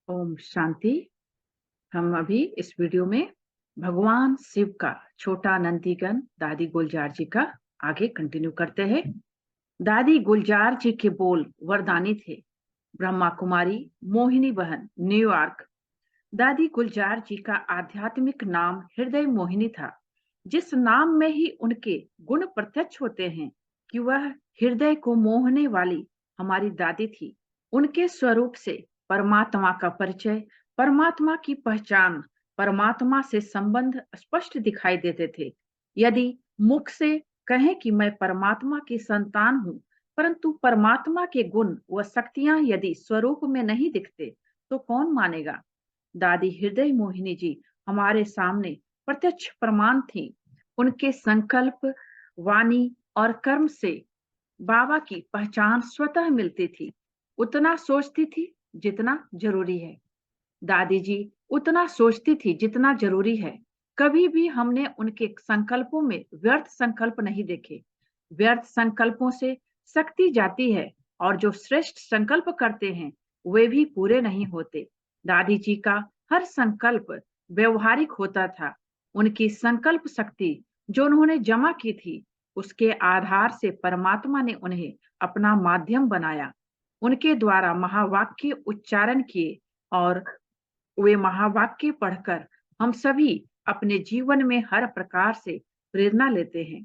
ओम शांति। हम अभी इस वीडियो में भगवान शिव का छोटा नंदीगण दादी गुलजार जी का आगे कंटिन्यू करते हैं। दादी गुलजार जी के बोल वरदानी थे। ब्रह्मा कुमारी, मोहिनी बहन, न्यूयॉर्क। दादी गुलजार जी का आध्यात्मिक नाम हृदय मोहिनी था। जिस नाम में ही उनके गुण प्रत्यक्ष होते हैं कि वह हृदय को मोहने वाली हमारी दादी थी। उनके स्वरूप से परमात्मा का परिचय, परमात्मा की पहचान, परमात्मा से संबंध स्पष्ट दिखाई देते थे। यदि मुख से कहें कि मैं परमात्मा की संतान हूँ, परंतु परमात्मा के गुण व शक्तियां यदि स्वरूप में नहीं दिखते तो कौन मानेगा। दादी हृदय मोहिनी जी हमारे सामने प्रत्यक्ष प्रमाण थी। उनके संकल्प, वाणी और कर्म से बाबा की पहचान स्वतः मिलती थी। उतना सोचती थी जितना जरूरी है। दादी जी उतना सोचती थी जितना जरूरी है। कभी भी हमने उनके संकल्पों में व्यर्थ संकल्प नहीं देखे। व्यर्थ संकल्पों से शक्ति जाती है और जो श्रेष्ठ संकल्प करते हैं वे भी पूरे नहीं होते। दादी जी का हर संकल्प व्यवहारिक होता था। उनकी संकल्प शक्ति जो उन्होंने जमा की थी, उसके आधार से परमात्मा ने उन्हें अपना माध्यम बनाया। उनके द्वारा महावाक्य उच्चारण किए और वे महावाक्य पढ़कर हम सभी अपने जीवन में हर प्रकार से प्रेरणा लेते हैं।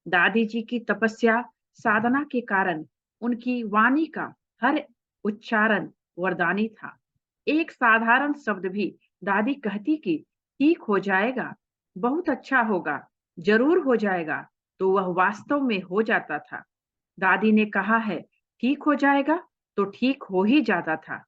दादी जी की तपस्या, साधना के कारण उनकी वाणी का हर उच्चारण वरदानी था। एक साधारण शब्द भी दादी कहती कि ठीक हो जाएगा, बहुत अच्छा होगा, जरूर हो जाएगा, तो वह वास्तव में हो जाता था। दादी ने कहा है ठीक हो जाएगा, तो ठीक हो ही जाता था।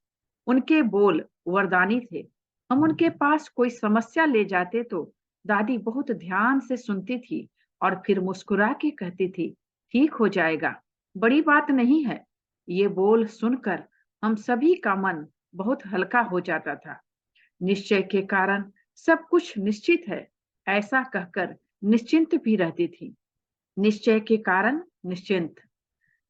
उनके बोल वरदानी थे। हम उनके पास कोई समस्या ले जाते तो दादी बहुत ध्यान से सुनती थी और फिर मुस्कुरा के कहती थी ठीक हो जाएगा, बड़ी बात नहीं है। ये बोल सुनकर हम सभी का मन बहुत हल्का हो जाता था। निश्चय के कारण सब कुछ निश्चित है, ऐसा कहकर निश्चिंत भी रहती थी। निश्चय के कारण निश्चिंत।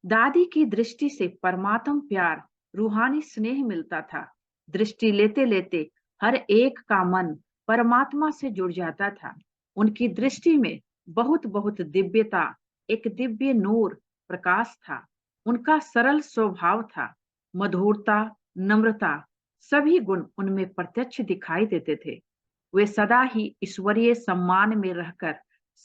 दादी की दृष्टि से परमात्म प्यार, रूहानी स्नेह मिलता था। दृष्टि लेते लेते हर एक का मन परमात्मा से जुड़ जाता था। उनकी दृष्टि में बहुत बहुत दिव्यता, एक दिव्य नूर, प्रकाश था। उनका सरल स्वभाव था। मधुरता, नम्रता, सभी गुण उनमें प्रत्यक्ष दिखाई देते थे। वे सदा ही ईश्वरीय सम्मान में रहकर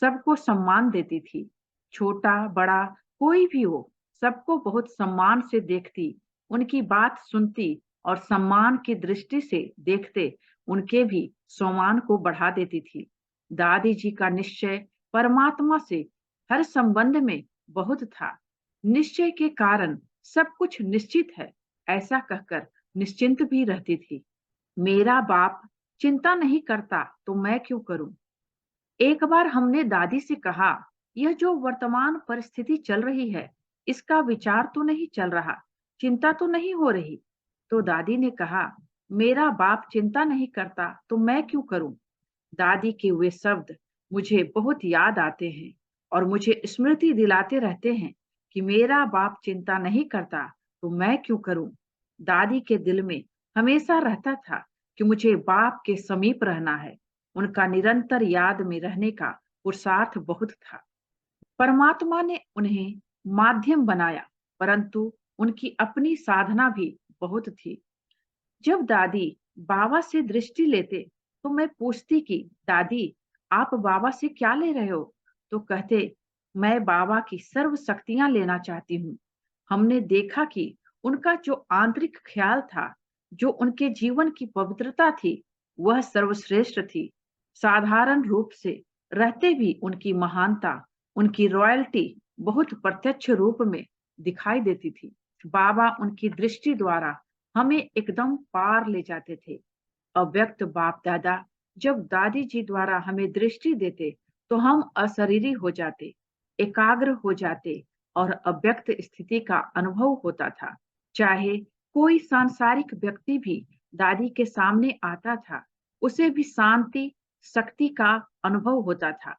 सबको सम्मान देती थी। छोटा बड़ा कोई भी हो, सबको बहुत सम्मान से देखती, उनकी बात सुनती और सम्मान की दृष्टि से देखते उनके भी सम्मान को बढ़ा देती थी। दादी जी का निश्चय परमात्मा से हर संबंध में बहुत था। निश्चय के कारण सब कुछ निश्चित है, ऐसा कहकर निश्चिंत भी रहती थी। मेरा बाप चिंता नहीं करता तो मैं क्यों करूं। एक बार हमने दादी से कहा, यह जो वर्तमान परिस्थिति चल रही है, इसका विचार तो नहीं चल रहा, चिंता तो नहीं हो रही। तो दादी ने कहा, मेरा बाप चिंता नहीं करता तो मैं क्यों करूं। दादी के वे शब्द मुझे बहुत याद आते हैं और मुझे स्मृति दिलाते रहते हैं कि मेरा बाप चिंता नहीं करता तो मैं क्यों करूं। दादी के दिल में हमेशा रहता था कि मुझे बाप के समीप रहना है। उनका निरंतर याद में रहने का पुरुषार्थ बहुत था। परमात्मा ने उन्हें माध्यम बनाया, परंतु उनकी अपनी साधना भी बहुत थी। जब दादी बाबा से दृष्टि लेते तो मैं पूछती कि दादी, आप बाबा से क्या ले रहे हो। तो कहते, मैं बाबा की सर्व शक्तियां लेना चाहती हूँ। हमने देखा कि उनका जो आंतरिक ख्याल था, जो उनके जीवन की पवित्रता थी, वह सर्वश्रेष्ठ थी। साधारण रूप से रहते भी उनकी महानता, उनकी रॉयल्टी बहुत प्रत्यक्ष रूप में दिखाई देती थी। बाबा उनकी दृष्टि द्वारा हमें एकदम पार ले जाते थे। अव्यक्त बाप दादा जब दादी जी द्वारा हमें दृष्टि देते तो हम अशरीरी हो जाते, एकाग्र हो जाते और अव्यक्त स्थिति का अनुभव होता था। चाहे कोई सांसारिक व्यक्ति भी दादी के सामने आता था, उसे भी शांति, शक्ति का अनुभव होता था।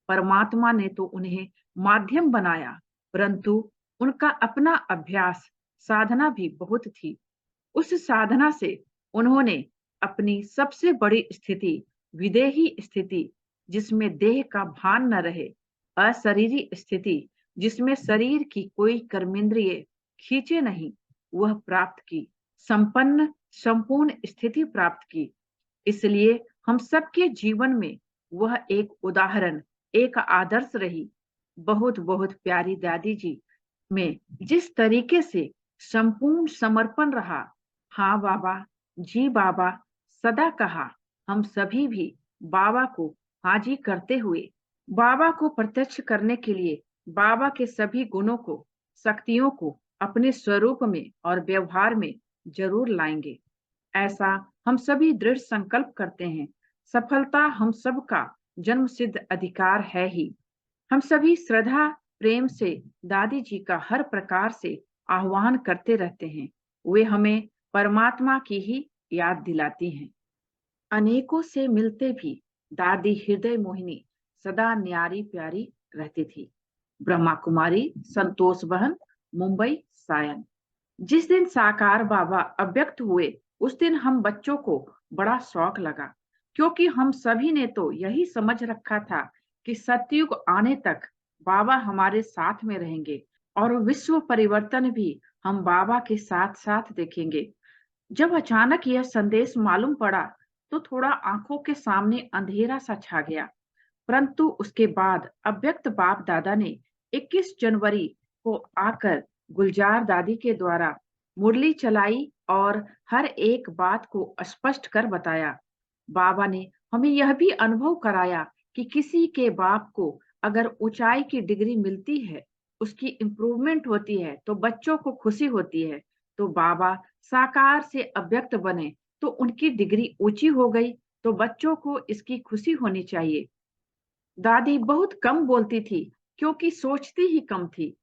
परमात्मा ने तो उन्हें माध्यम बनाया, परंतु उनका अपना अभ्यास, साधना भी बहुत थी। उस साधना से उन्होंने अपनी सबसे बड़ी स्थिति, विदेही स्थिति, जिसमें देह का भान न रहे, अशरीरी स्थिति, जिसमें शरीर की कोई कर्मेंद्रिय खींचे नहीं, वह प्राप्त की, संपन्न संपूर्ण स्थिति प्राप्त की। इसलिए हम सबके जीवन में वह एक उदाहरण, एक आदर्श रही। बहुत बहुत प्यारी दादी जी में जिस तरीके से संपूर्ण समर्पण रहा, हाँ बाबा, जी बाबा, सदा कहा, हम सभी भी बाबा को हाजी करते हुए, बाबा को प्रत्यक्ष करने के लिए बाबा के सभी गुणों को, शक्तियों को अपने स्वरूप में और व्यवहार में जरूर लाएंगे। ऐसा हम सभी दृढ़ संकल्प करते हैं। सफलता हम सबका जन्मसिद्ध अधिकार है ही। हम सभी श्रद्धा प्रेम से दादी जी का हर प्रकार से आह्वान करते रहते हैं। वे हमें परमात्मा की ही याद दिलाती हैं। अनेकों से मिलते भी दादी हृदय मोहिनी, सदा न्यारी प्यारी रहती थी। ब्रह्मा कुमारी, संतोष बहन, मुंबई, सायन। जिस दिन साकार बाबा अव्यक्त हुए, उस दिन हम बच्चों को बड़ा शौक लगा, क्योंकि हम सभी ने तो यही समझ रखा था कि सतयुग आने तक बाबा हमारे साथ में रहेंगे और विश्व परिवर्तन भी हम बाबा के साथ साथ देखेंगे। जब अचानक यह संदेश मालूम पड़ा, तो थोड़ा आंखों के सामने अंधेरा सा छा गया। परंतु उसके बाद अव्यक्त बाप दादा ने 21 जनवरी को आकर गुलजार दादी के द्वारा मुरली चलाई और हर एक बात को स्पष्ट कर बताया। बाबा ने हमें यह भी अनुभव कराया कि किसी के बाप को अगर ऊंचाई की डिग्री मिलती है, उसकी इम्प्रूवमेंट होती है, तो बच्चों को खुशी होती है। तो बाबा साकार से अव्यक्त बने तो उनकी डिग्री ऊंची हो गई, तो बच्चों को इसकी खुशी होनी चाहिए। दादी बहुत कम बोलती थी, क्योंकि सोचती ही कम थी।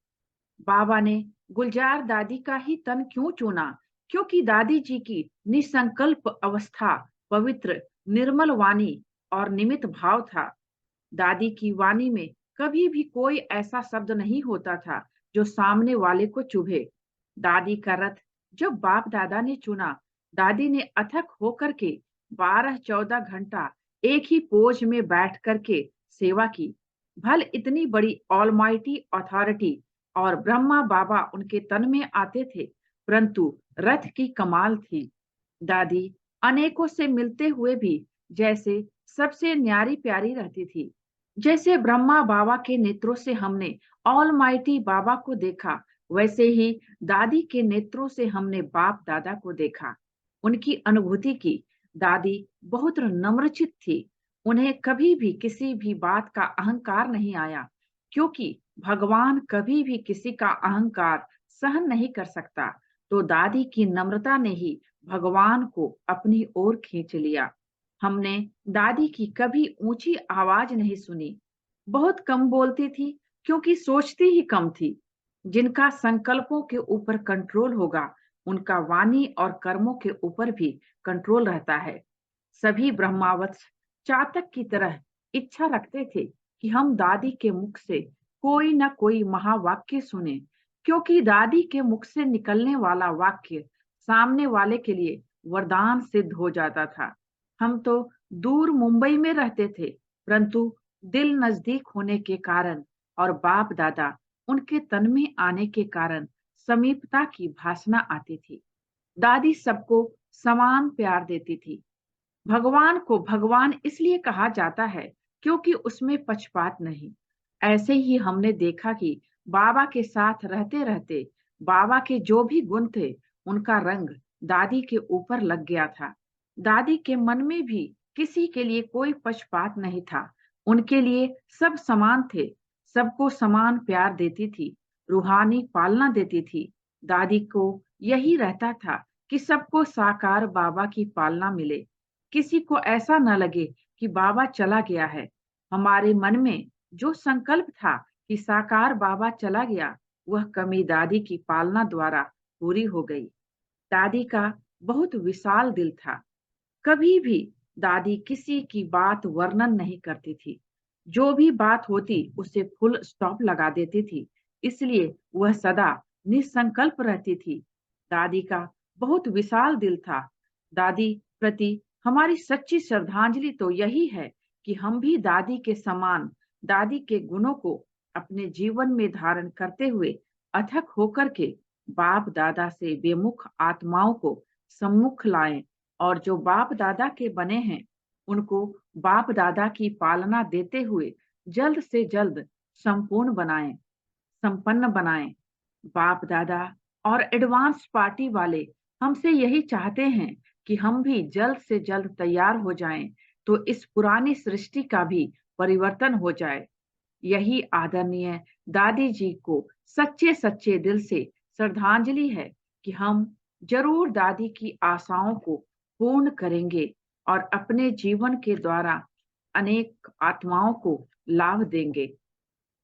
बाबा ने गुलजार दादी का ही तन क्यों चुना? क्योंकि दादी जी की निसंकल्प अवस्था, पवित्र निर्मल वाणी और निमित भाव था। दादी की वाणी में कभी भी कोई ऐसा शब्द नहीं होता था जो सामने वाले को चुभे। दादी का रथ जब बाप दादा ने चुना, दादी ने अथक होकर के 12-14 घंटा एक ही पोज में बैठ करके सेवा की। भल इतनी बड़ी ऑलमाइटी अथॉरिटी और ब्रह्मा बाबा उनके तन में आते थे, परंतु रथ की कमाल थी। दादी अनेकों से मिलते हुए भी जैसे सबसे न्यारी प्यारी रहती थी। जैसे ब्रह्मा बाबा के नेत्रों से हमने ऑलमाइटी बाबा को देखा, वैसे ही दादी के नेत्रों से हमने बाप दादा को देखा, उनकी अनुभूति की। दादी बहुत नम्रचित थी। उन्हें कभी भी किसी भी बात का अहंकार नहीं आया, क्योंकि भगवान कभी भी किसी का अहंकार सहन नहीं कर सकता। तो दादी की नम्रता ने ही भगवान को अपनी ओर खींच लिया। हमने दादी की कभी ऊंची आवाज नहीं सुनी। बहुत कम बोलती थी, क्योंकि सोचती ही कम थी। जिनका संकल्पों के ऊपर कंट्रोल होगा, उनका वाणी और कर्मों के ऊपर भी कंट्रोल रहता है। सभी ब्रह्मावत्स चातक की तरह इच्छा रखते थे कि हम दादी के मुख से कोई न कोई महावाक्य सुने, क्योंकि दादी के मुख से निकलने वाला वाक्य सामने वाले के लिए वरदान सिद्ध हो जाता था। हम तो दूर मुंबई में रहते थे, परंतु दिल नजदीक होने के कारण और बाप दादा उनके तन में आने के कारण समीपता की भासना आती थी। दादी सबको समान प्यार देती थी। भगवान को भगवान इसलिए कहा जाता है क्योंकि उसमें पक्षपात नहीं। ऐसे ही हमने देखा कि बाबा के साथ रहते रहते बाबा के जो भी गुण थे, उनका रंग दादी के ऊपर लग गया था। दादी के मन में भी किसी के लिए कोई पक्षपात नहीं था। उनके लिए सब समान थे, सबको समान प्यार देती थी, रूहानी पालना देती थी। दादी को यही रहता था कि सबको साकार बाबा की पालना मिले, किसी को ऐसा न लगे कि बाबा चला गया है। हमारे मन में जो संकल्प था कि साकार बाबा चला गया, वह कमी दादी की पालना द्वारा पूरी हो गई। दादी का बहुत विशाल दिल था। कभी भी दादी किसी की बात वर्णन नहीं करती थी। जो भी बात होती उसे फुल स्टॉप लगा देती थी। इसलिए वह सदा निसंकल्प रहती थी। दादी का बहुत विशाल दिल था। दादी प्रति हमारी सच्ची श्रद्धांजलि तो यही है कि हम भी दादी के समान दादी के गुणों को अपने जीवन में धारण करते हुए अथक होकर के बाप दादा से बेमुख आत्माओं को सम्मुख लाएं और जो बाप दादा के बने हैं उनको बाप दादा की पालना देते हुए जल्द से जल्द संपूर्ण बनाएं, संपन्न बनाएं। बाप दादा और एडवांस पार्टी वाले हमसे यही चाहते हैं कि हम भी जल्द से जल्द तैयार हो जाएं तो इस पुरानी सृष्टि का भी परिवर्तन हो जाए। यही आदरणीय दादी जी को सच्चे सच्चे दिल से श्रद्धांजलि है कि हम जरूर दादी की आशाओं को पूर्ण करेंगे और अपने जीवन के द्वारा अनेक आत्माओं को लाभ देंगे।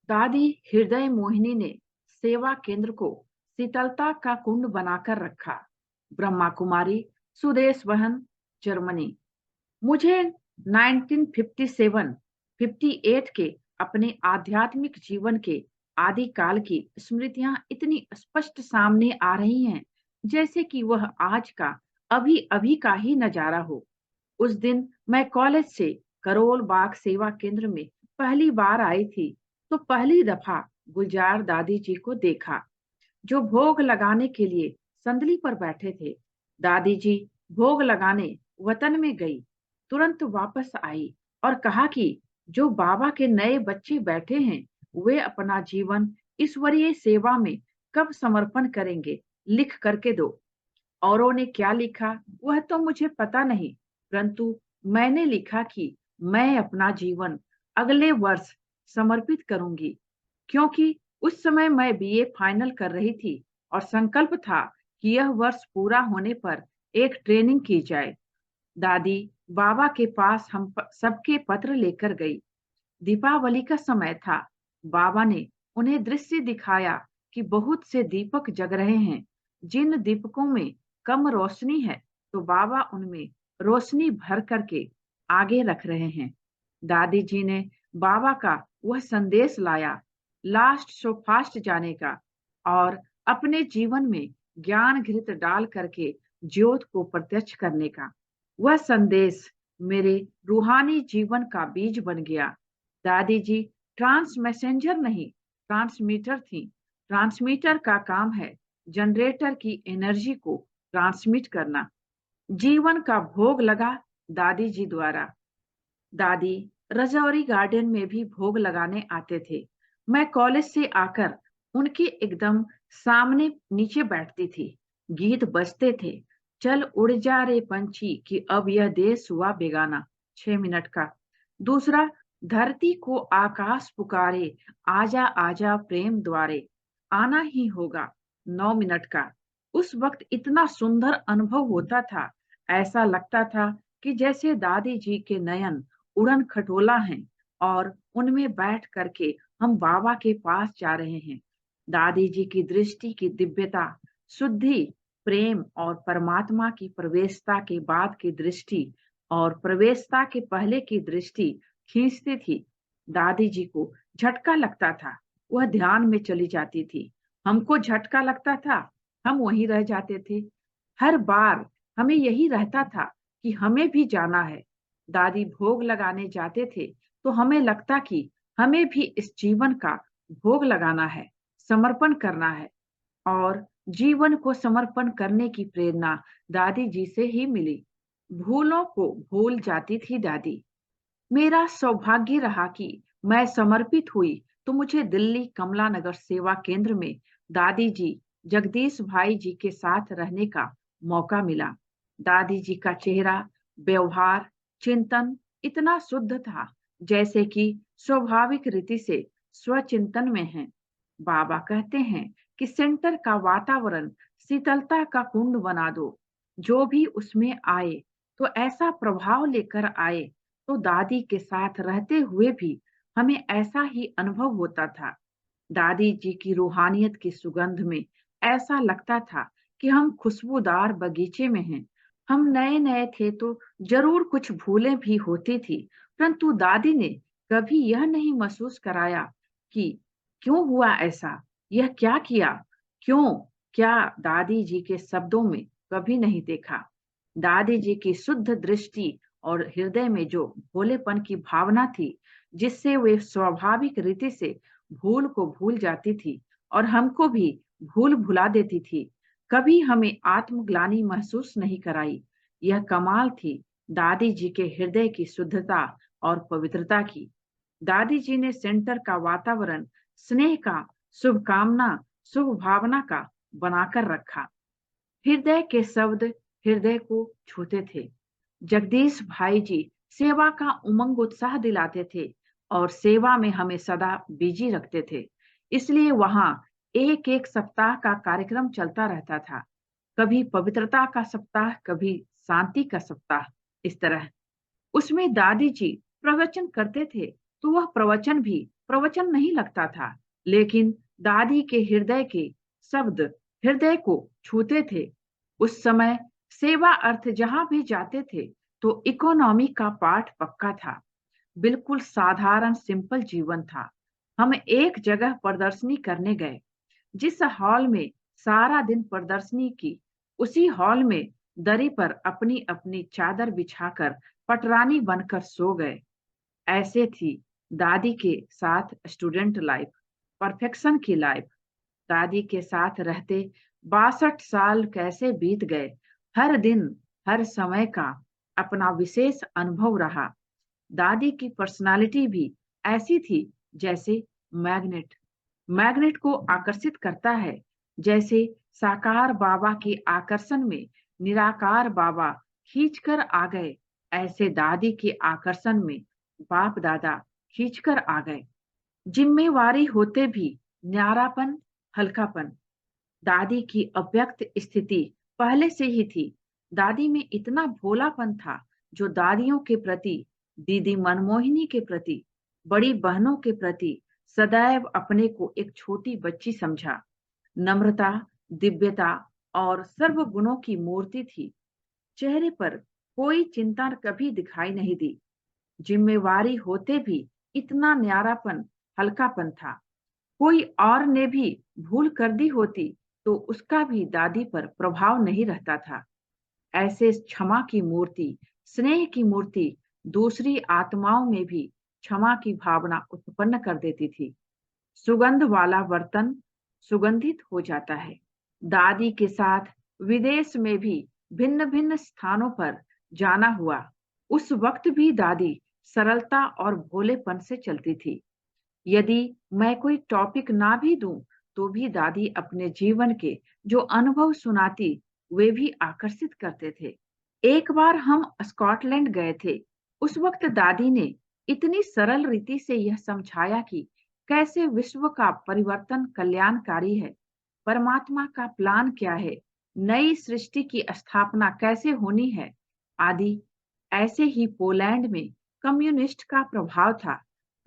दादी हृदय मोहिनी ने सेवा केंद्र को शीतलता का कुंड बनाकर रखा। ब्रह्मा कुमारी, सुदेश बहन, जर्मनी। मुझे 1957-58 के अपने आध्यात्मिक जीवन के आदि काल की स्मृतियां इतनी स्पष्ट सामने आ रही हैं, जैसे कि वह आज का अभी अभी का ही नजारा हो। उस दिन मैं कॉलेज से करोल बाग सेवा केंद्र में पहली बार आई थी, तो पहली दफा गुलजार दादी जी को देखा, जो भोग लगाने के लिए संदली पर बैठे थे। दादी जी भोग लगाने वतन में गई, तुरंत वापस आई और कहा कि जो बाबा के नए बच्चे बैठे हैं, वे अपना जीवन ईश्वरीय सेवा में कब समर्पण करेंगे, लिख करके दो। औरों ने क्या लिखा वह तो मुझे पता नहीं, परंतु मैंने लिखा कि मैं अपना जीवन अगले वर्ष समर्पित करूंगी, क्योंकि उस समय मैं बीए फाइनल कर रही थी और संकल्प था कि यह वर्ष पूरा होने पर एक ट्रेनिंग की जाए। दादी बाबा के पास हम सबके पत्र लेकर गई। दीपावली का समय था। बाबा ने उन्हें दृश्य दिखाया कि बहुत से दीपक जग रहे हैं। जिन दीपकों में कम रोशनी है, तो बाबा उनमें रोशनी भर करके आगे रख रहे हैं। दादी जी ने बाबा का वह संदेश लाया, लास्ट सो फास्ट जाने का और अपने जीवन में ज्ञान घृत डाल करके ज्योत को प्रत्यक्ष करने का। वह संदेश मेरे रूहानी जीवन का बीज बन गया। दादी जी ट्रांस मैसेंजर नहीं, ट्रांसमीटर थी। ट्रांसमीटर का काम है जनरेटर की एनर्जी को ट्रांसमिट करना। जीवन का भोग लगा दादी जी द्वारा। दादी रजौरी गार्डन में भी भोग लगाने आते थे। मैं कॉलेज से आकर उनके एकदम सामने नीचे बैठती थी। गीत बजते थे, चल उड़ जा रे पंछी कि अब यह देश हुआ बेगाना, 6 मिनट का। दूसरा, धरती को आकाश पुकारे, आजा आजा प्रेम द्वारे, आना ही होगा, 9 मिनट का। उस वक्त इतना सुंदर अनुभव होता था, ऐसा लगता था कि जैसे दादी जी के नयन उड़न खटोला हैं और उनमें बैठ करके हम बाबा के पास जा रहे हैं। दादी जी की दृष्टि की दिव्यता, शुद्धि, प्रेम और परमात्मा की प्रवेशता के बाद की दृष्टि और प्रवेशता के पहले की दृष्टि खींचती थी। दादी जी को झटका लगता था, वह ध्यान में चली जाती थी। हमको झटका लगता था, हम वहीं रह जाते थे। हर बार हमें यही रहता था कि हमें भी जाना है। दादी भोग लगाने जाते थे तो हमें लगता कि हमें भी इस जीवन का भोग लगाना है, समर्पण करना है। और जीवन को समर्पण करने की प्रेरणा दादी जी से ही मिली। भूलों को भूल जाती थी दादी। मेरा सौभाग्य रहा कि मैं समर्पित हुई तो मुझे दिल्ली कमला नगर सेवा केंद्र में दादी जी, जगदीश भाई जी के साथ रहने का मौका मिला। दादी जी का चेहरा, व्यवहार, चिंतन इतना शुद्ध था, जैसे कि स्वाभाविक रीति से स्वचिंतन में है। बाबा कहते हैं कि सेंटर का वातावरण शीतलता का कुंड बना दो, जो भी उसमें आए तो ऐसा प्रभाव लेकर आए। तो दादी के साथ रहते हुए भी हमें ऐसा ही अनुभव होता था। दादी जी की रूहानियत की सुगंध में ऐसा लगता था कि हम खुशबूदार बगीचे में हैं। हम नए नए थे तो जरूर कुछ भूलें भी होती थी, परंतु दादी ने कभी यह नहीं महसूस कराया कि क्यों हुआ ऐसा, यह क्या किया, क्यों, क्या दादी जी के शब्दों में कभी नहीं देखा। दादी जी की शुद्ध दृष्टि और हृदय में जो भोलेपन की भावना थी, जिससे वे स्वाभाविक रीति से भूल को भूल जाती थी और हमको भी भूल भुला देती थी, कभी हमें आत्मग्लानि महसूस नहीं कराई। यह कमाल थी दादी जी के हृदय की शुद्धता और पवित्रता की। दादी जी ने सेंटर का वातावरण स्नेह का, शुभकामना, शुभ भावना का बनाकर रखा। हृदय के शब्द हृदय को छूते थे। जगदीश भाई जी सेवा का उमंग उत्साह दिलाते थे और सेवा में हमें सदा बिजी रखते थे। इसलिए वहां एक एक सप्ताह का कार्यक्रम चलता रहता था। कभी पवित्रता का सप्ताह, कभी शांति का सप्ताह। इस तरह उसमें दादी जी प्रवचन करते थे तो वह प्रवचन भी प्रवचन नहीं लगता था, लेकिन दादी के हृदय के शब्द हृदय को छूते थे। उस समय सेवा अर्थ जहां भी जाते थे तो इकोनॉमी का पाठ पक्का था। बिल्कुल साधारण सिंपल जीवन था। हम एक जगह प्रदर्शनी करने गए। जिस हॉल में सारा दिन प्रदर्शनी की, उसी हॉल में दरी पर अपनी अपनी चादर बिछाकर पटरानी बनकर सो गए। ऐसे थी दादी के साथ स्टूडेंट लाइफ, परफेक्शन की लाइफ। दादी के साथ रहते 62 साल कैसे बीत गए। हर दिन, हर समय का अपना विशेष अनुभव रहा। दादी की पर्सनालिटी भी ऐसी थी जैसे मैग्नेट मैग्नेट को आकर्षित करता है। जैसे साकार बाबा के आकर्षण में निराकार बाबा खींचकर आ गए, ऐसे दादी के आकर्षण में बाप दादा खींचकर आ गए। जिम्मेवारी होते भी न्यारापन, हल्कापन। दादी की अव्यक्त स्थिति पहले से ही थी। दादी में इतना भोलापन था जो दादियों के प्रति, दीदी मनमोहिनी के प्रति, बड़ी बहनों के प्रति सदैव अपने को एक छोटी बच्ची समझा। नम्रता, दिव्यता और सर्व गुणों की मूर्ति थी। चेहरे पर कोई चिंता कभी दिखाई नहीं दी। जिम्मेवारी होते भी इतना न्यारापन, हल्कापन था। कोई और ने भी भूल कर दी होती तो उसका भी दादी पर प्रभाव नहीं रहता था। ऐसे क्षमा की मूर्ति, स्नेह की मूर्ति दूसरी आत्माओं में भी क्षमा की भावना उत्पन्न कर देती थी। सुगंध वाला बर्तन सुगंधित हो जाता है। दादी के साथ विदेश में भी भिन्न भिन्न स्थानों पर जाना हुआ। उस वक्त भी दादी सरलता और भोलेपन से चलती थी। यदि मैं कोई टॉपिक ना भी दूं, तो भी दादी अपने जीवन के जो अनुभव सुनाती, वे भी आकर्षित करते थे। एक बार हम स्कॉटलैंड गए थे। उस वक्त दादी ने इतनी सरल रीति से यह समझाया कि कैसे विश्व का परिवर्तन कल्याणकारी है, परमात्मा का प्लान क्या है, नई सृष्टि की स्थापना कैसे होनी है आदि। ऐसे ही पोलैंड में कम्युनिस्ट का प्रभाव था,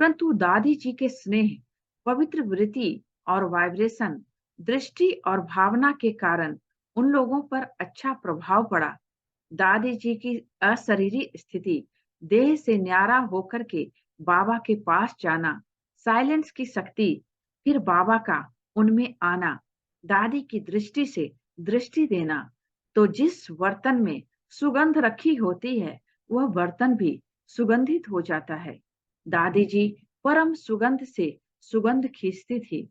परंतु दादी जी के स्नेह, पवित्र वृत्ति और वाइब्रेशन, दृष्टि और भावना के कारण उन लोगों पर अच्छा प्रभाव पड़ा। दादी जी की अशरीरी स्थिति, देह से न्यारा होकर के बाबा के पास जाना, साइलेंस की शक्ति, फिर बाबा का उनमें आना, दादी की दृष्टि से दृष्टि देना। तो जिस बर्तन में सुगंध रखी होती है, वह बर्तन भी सुगंधित हो जाता है। दादी जी परम सुगंध से सुगंध खींचती थी।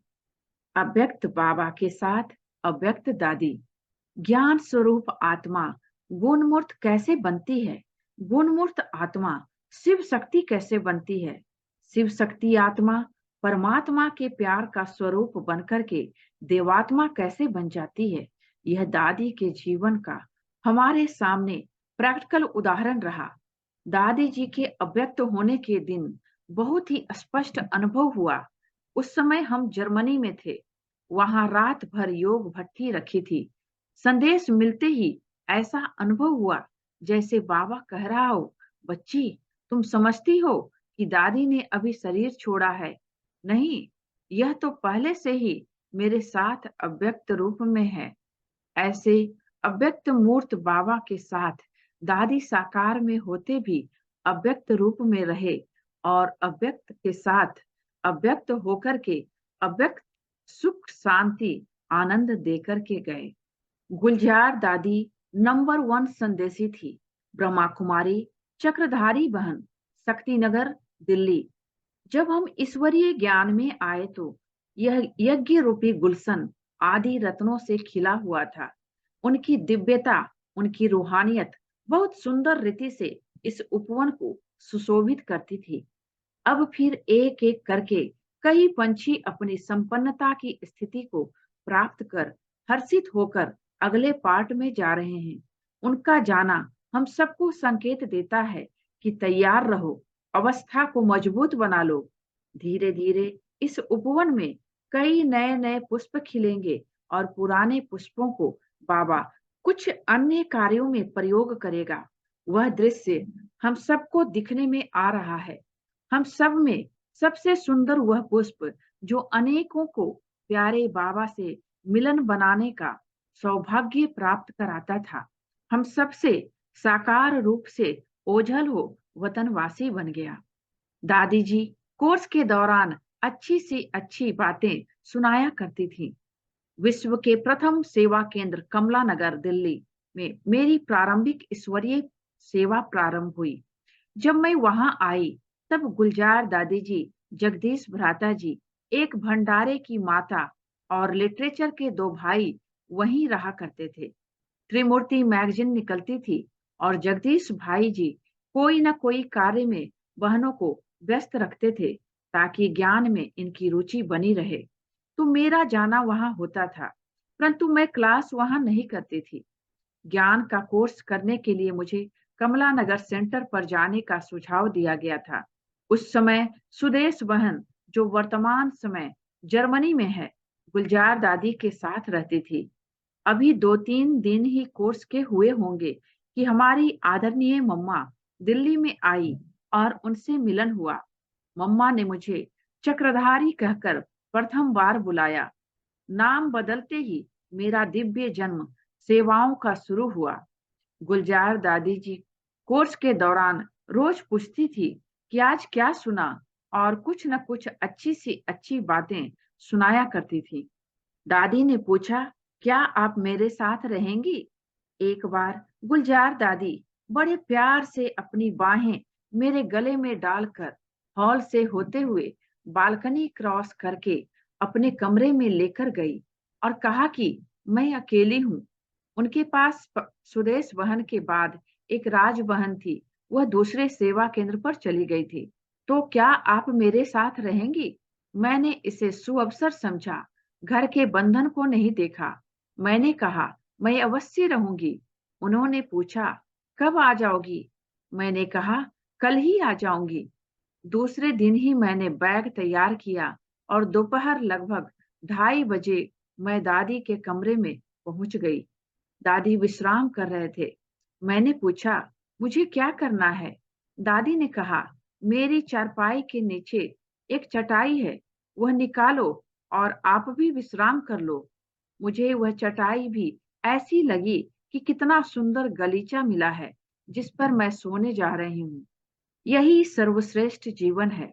अव्यक्त बाबा के साथ अव्यक्त दादी। ज्ञान स्वरूप आत्मा गुणमूर्त कैसे बनती है? गुणमूर्त आत्मा शिव शक्ति कैसे बनती है? शिव शक्ति आत्मा परमात्मा के प्यार का स्वरूप बनकर के देवात्मा कैसे बन जाती है? यह दादी के जीवन का हमारे सामने प्रैक्टिकल उदाहरण रहा। दादी जी के अव्यक्त होने के दिन बहुत ही स्पष्ट अनुभव हुआ। उस समय हम जर्मनी में थे। वहां रात भर योग भट्ठी रखी थी। संदेश मिलते ही ऐसा अनुभव हुआ जैसे बाबा कह रहा हो, बच्ची, तुम समझती हो कि दादी ने अभी शरीर छोड़ा है? नहीं, यह तो पहले से ही मेरे साथ अव्यक्त रूप में है। ऐसे अव्यक्त मूर्त बाबा के साथ दादी साकार में होते भी अव्यक्त रूप में रहे और अव्यक्त के साथ अव्यक्त होकर के अव्यक्त सुख, शांति, आनंद देकर के गए। गुलजार दादी नंबर 1 संदेशी थी। ब्रह्मा कुमारी, चक्रधारी बहन, शक्तिनगर, दिल्ली। जब हम ईश्वरीय ज्ञान में आए तो यह यज्ञ रूपी गुलशन आदि रत्नों से खिला हुआ था। उनकी दिव्यता, उनकी रूहानियत बहुत सुंदर रीति से इस उपवन को सुशोभित करती थी। अब फिर एक एक करके कई पंछी अपनी संपन्नता की स्थिति को प्राप्त कर हर्षित होकर अगले पार्ट में जा रहे हैं। उनका जाना हम सबको संकेत देता है कि तैयार रहो, अवस्था को मजबूत बना लो। धीरे धीरे इस उपवन में कई नए नए पुष्प खिलेंगे और पुराने पुष्पों को बाबा कुछ अन्य कार्यों में प्रयोग करेगा। वह दृश्य हम सबको दिखने में आ रहा है। हम सब में सबसे सुंदर वह पुष्प जो अनेकों को प्यारे बाबा से मिलन बनाने का सौभाग्य प्राप्त कराता था, हम सबसे साकार रूप से ओझल हो वतनवासी बन गया। दादी जी कोर्स के दौरान अच्छी सी अच्छी बातें सुनाया करती थी। विश्व के प्रथम सेवा केंद्र कमला नगर दिल्ली में मेरी प्रारंभिक ईश्वरीय सेवा प्रारंभ हुई। जब मैं वहां आई तब गुलजार दादी जी, जगदीश भ्राता जी, एक भंडारे की माता और लिटरेचर के 2 भाई वहीं रहा करते थे। त्रिमूर्ति मैगजीन निकलती थी और जगदीश भाई जी कोई न कोई कार्य में बहनों को व्यस्त रखते थे ताकि ज्ञान में इनकी रुचि बनी रहे। तो मेरा जाना वहां होता था, परंतु मैं क्लास वहां नहीं करती थी। ज्ञान का कोर्स करने के लिए मुझे कमला नगर सेंटर पर जाने का सुझाव दिया गया था। उस समय सुदेश बहन, जो वर्तमान समय जर्मनी में है, गुलजार दादी के साथ रहती थी। अभी 2-3 दिन ही कोर्स के हुए होंगे कि हमारी आदरणीय मम्मा दिल्ली में आई और उनसे मिलन हुआ। मम्मा ने मुझे चक्रधारी कहकर प्रथम बार बुलाया। नाम बदलते ही मेरा दिव्य जन्म सेवाओं का शुरू हुआ। गुलजार दादी जी कोर्स के दौरान रोज पूछती थी कि आज क्या सुना, और कुछ न कुछ अच्छी सी अच्छी बातें सुनाया करती थी। दादी ने पूछा, क्या आप मेरे साथ रहेंगी? एक बार गुलजार दादी बड़े प्यार से अपनी बाहें मेरे गले में डालकर हॉल से होते हुए बालकनी क्रॉस करके अपने कमरे में लेकर गई और कहा कि मैं अकेली हूँ। उनके पास सुदेश बहन के बाद एक राज बहन थी, वह दूसरे सेवा केंद्र पर चली गई थी। तो क्या आप मेरे साथ रहेंगी? मैंने इसे सुअवसर समझा, घर के बंधन को नहीं देखा। मैंने कहा, मैं अवश्य रहूंगी। उन्होंने पूछा, कब आ जाओगी? मैंने कहा, कल ही आ जाऊंगी। दूसरे दिन ही मैंने बैग तैयार किया और दोपहर लगभग 2:30 बजे मैं दादी के कमरे में पहुंच गई। दादी विश्राम कर रहे थे। मैंने पूछा, मुझे क्या करना है? दादी ने कहा, मेरी चारपाई के नीचे एक चटाई है, वह निकालो और आप भी विश्राम कर लो। मुझे वह चटाई भी ऐसी लगी कि कितना सुंदर गलीचा मिला है जिस पर मैं सोने जा रही हूँ। यही सर्वश्रेष्ठ जीवन है।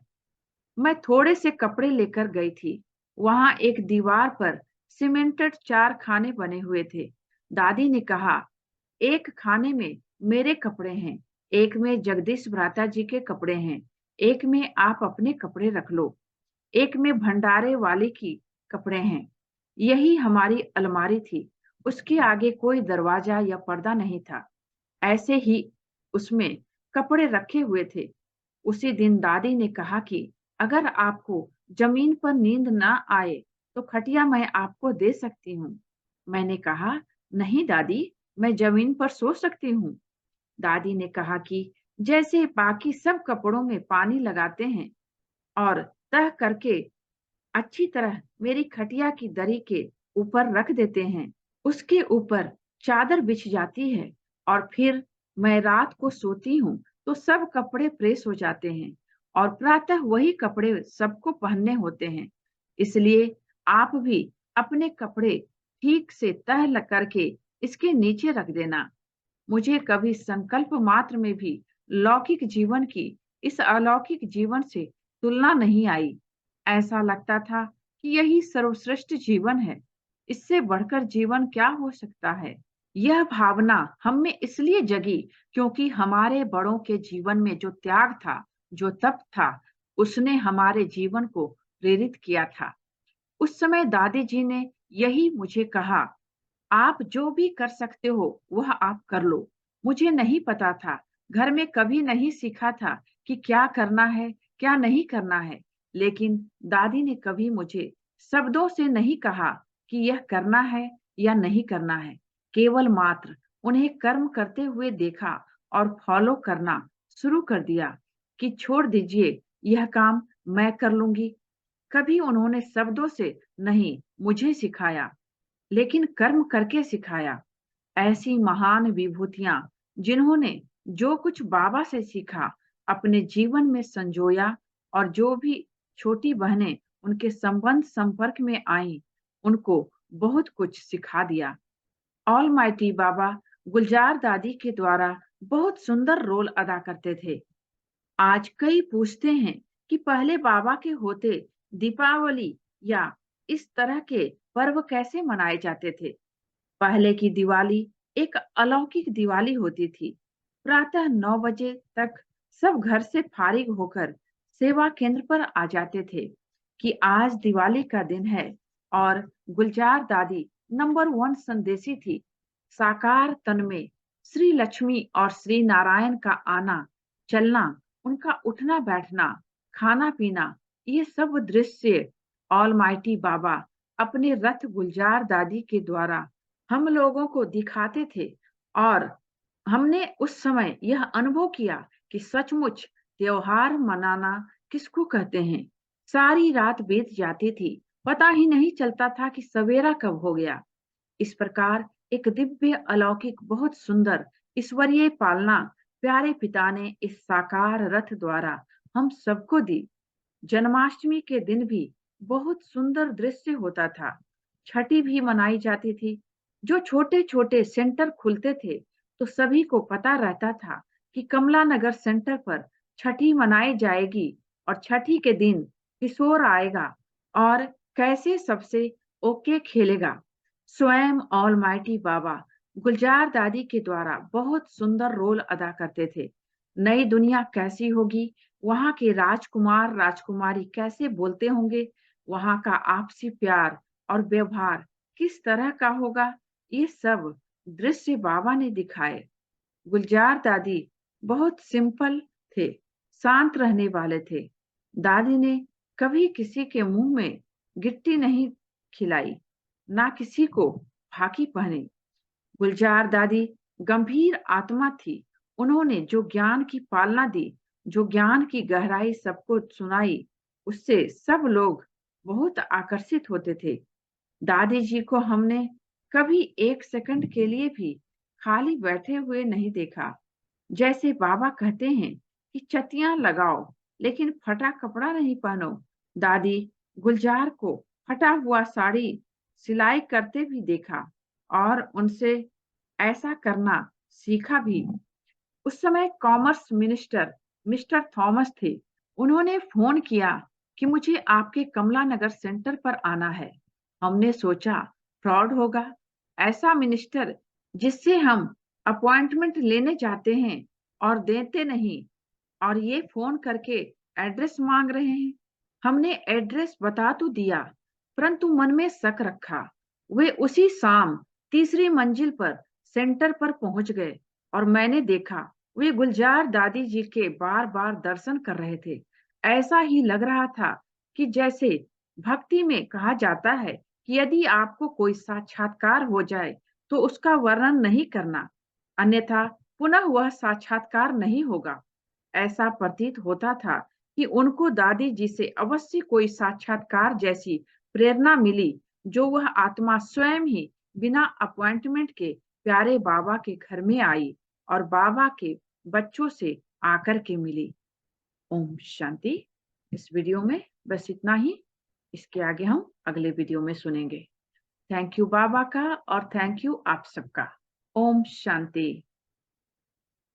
मैं थोड़े से कपड़े लेकर गई थी। वहां एक दीवार पर सीमेंटेड 4 खाने बने हुए थे। दादी ने कहा, एक खाने में मेरे कपड़े हैं, एक में जगदीश भ्राता जी के कपड़े हैं, एक में आप अपने कपड़े रख लो, एक में भंडारे वाले की कपड़े हैं। यही हमारी अलमारी थी। उसके आगे कोई दरवाजा या पर्दा नहीं था। ऐसे ही उसमें कपड़े रखे हुए थे। उसी दिन दादी ने कहा कि अगर आपको जमीन पर नींद ना आए तो खटिया मैं आपको दे सकती हूँ। मैंने कहा, नहीं दादी, मैं जमीन पर सो सकती हूँ। दादी ने कहा कि जैसे बाकी सब कपड़ों में पानी लगाते हैं और तह करके अच्छी तरह मेरी खटिया की दरी के ऊपर रख देते हैं, उसके ऊपर चादर बिछ जाती है और फिर मैं रात को सोती हूँ तो सब कपड़े प्रेस हो जाते हैं और प्रातः वही कपड़े सबको पहनने होते हैं। इसलिए आप भी अपने कपड़े ठीक से तह करके इसके नीचे रख देना। मुझे कभी संकल्प मात्र में भी लौकिक जीवन की इस अलौकिक जीवन से तुलना नहीं आई। ऐसा लगता था कि यही सर्वश्रेष्ठ जीवन है। इससे बढ़कर जीवन क्या हो सकता है? यह भावना हम में इसलिए जगी क्योंकि हमारे बड़ों के जीवन में जो त्याग था, जो तप था, उसने हमारे जीवन को प्रेरित किया था। उस समय दादी जी ने यही मुझे कहा, आप जो भी कर सकते हो, वह आप कर लो। मुझे नहीं पता था, घर में कभी नहीं सीखा था कि क्या करना है, क्या नहीं करना है। लेकिन दादी ने कभी मुझे शब्दों से नहीं कहा कि यह करना है या नहीं करना है। केवल मात्र उन्हें कर्म करते हुए देखा और फॉलो करना शुरू कर दिया कि छोड़ दीजिए, यह काम मैं कर लूंगी। कभी उन्होंने शब्दों से नहीं, मुझे सिखाया, लेकिन कर्म करके सिखाया। ऐसी महान विभूतियां जिन्होंने जो कुछ बाबा से सीखा, अपने जीवन में संजोया, और जो भी छोटी बहनें उनके संबंध संपर्क में आईं, उनको बहुत कुछ सिखा दिया। ऑलमाइटी बाबा गुलजार दादी के द्वारा बहुत सुंदर रोल अदा करते थे। आज कई पूछते हैं कि पहले बाबा के होते दीपावली या इस तरह के पर्व कैसे मनाए जाते थे। पहले की दिवाली एक अलौकिक दिवाली होती थी। प्रातः 9 बजे तक सब घर से फारिग होकर सेवा केंद्र पर आ जाते थे कि आज दिवाली का दिन है। और गुलजार दादी नंबर 1 संदेशी थी। साकार तन में श्री लक्ष्मी और श्री नारायण का आना, चलना, उनका उठना बैठना, खाना पीना, ये सब दृश्य ऑलमाइटी बाबा अपने रथ गुलजार दादी के द्वारा हम लोगों को दिखाते थे। और हमने उस समय यह अनुभव किया कि सचमुच त्योहार मनाना किसको कहते हैं। सारी रात बीत जाती थी, पता ही नहीं चलता था कि सवेरा कब हो गया। इस प्रकार एक दिव्य अलौकिक बहुत सुंदर ईश्वरीय पालना प्यारे पिता ने इस साकार रथ द्वारा हम सबको दी। जन्माष्टमी के दिन भी बहुत सुंदर दृश्य होता था। छठी भी मनाई जाती थी। जो छोटे छोटे सेंटर खुलते थे तो सभी को पता रहता था कि कमला नगर सेंटर पर छठी मनाई जाएगी और छठी के दिन किशोर आएगा और कैसे सबसे ओके खेलेगा। स्वयं ऑलमाइटी बाबा गुलजार दादी के द्वारा बहुत सुंदर रोल अदा करते थे। नई दुनिया कैसी होगी, वहां के राजकुमार राजकुमारी कैसे बोलते होंगे, वहां का आपसी प्यार और व्यवहार किस तरह का होगा, ये सब दृश्य बाबा ने दिखाए। गुलजार दादी बहुत सिंपल थे, शांत रहने वाले थे। दादी ने कभी किसी के मुंह में गिट्टी नहीं खिलाई, ना किसी को फाकी पहनी। गुलजार दादी गंभीर आत्मा थी। उन्होंने जो ज्ञान की पालना दी, जो ज्ञान की गहराई सबको सुनाई, उससे सब लोग बहुत आकर्षित होते थे। दादी जी को हमने कभी एक सेकंड के लिए भी खाली बैठे हुए नहीं देखा। जैसे बाबा कहते हैं कि चतियां लगाओ लेकिन फटा कपड़ा नहीं पहनो, दादी गुलजार को फटा हुआ साड़ी सिलाई करते भी देखा और उनसे ऐसा करना सीखा भी। उस समय कॉमर्स मिनिस्टर मिस्टर थॉमस थे। उन्होंने फोन किया कि मुझे आपके कमला नगर सेंटर पर आना है। हमने सोचा फ्रॉड होगा। ऐसा मिनिस्टर जिससे हम अपॉइंटमेंट लेने जाते हैं और देते नहीं, और ये फोन करके एड्रेस मांग रहे हैं। हमने एड्रेस बता तो दिया, परंतु मन में शक रखा। वे उसी शाम तीसरी मंजिल पर सेंटर पर पहुंच गए और मैंने देखा वे गुलजार दादी जी के बार बार दर्शन कर रहे थे। ऐसा ही लग रहा था कि जैसे भक्ति में कहा जाता है कि यदि आपको कोई साक्षात्कार हो जाए तो उसका वर्णन नहीं करना, अन्यथा पुनः वह साक्षात्कार नहीं होगा। ऐसा प्रतीत होता था कि उनको दादी जी से अवश्य कोई साक्षात्कार जैसी प्रेरणा मिली, जो वह आत्मा स्वयं ही बिना अपॉइंटमेंट के प्यारे बाबा के घर में आई और बाबा के बच्चों से आकर के मिली। ओम शांति। इस वीडियो में बस इतना ही। इसके आगे हम अगले वीडियो में सुनेंगे। थैंक यू बाबा का और थैंक यू आप सबका। ओम शांति।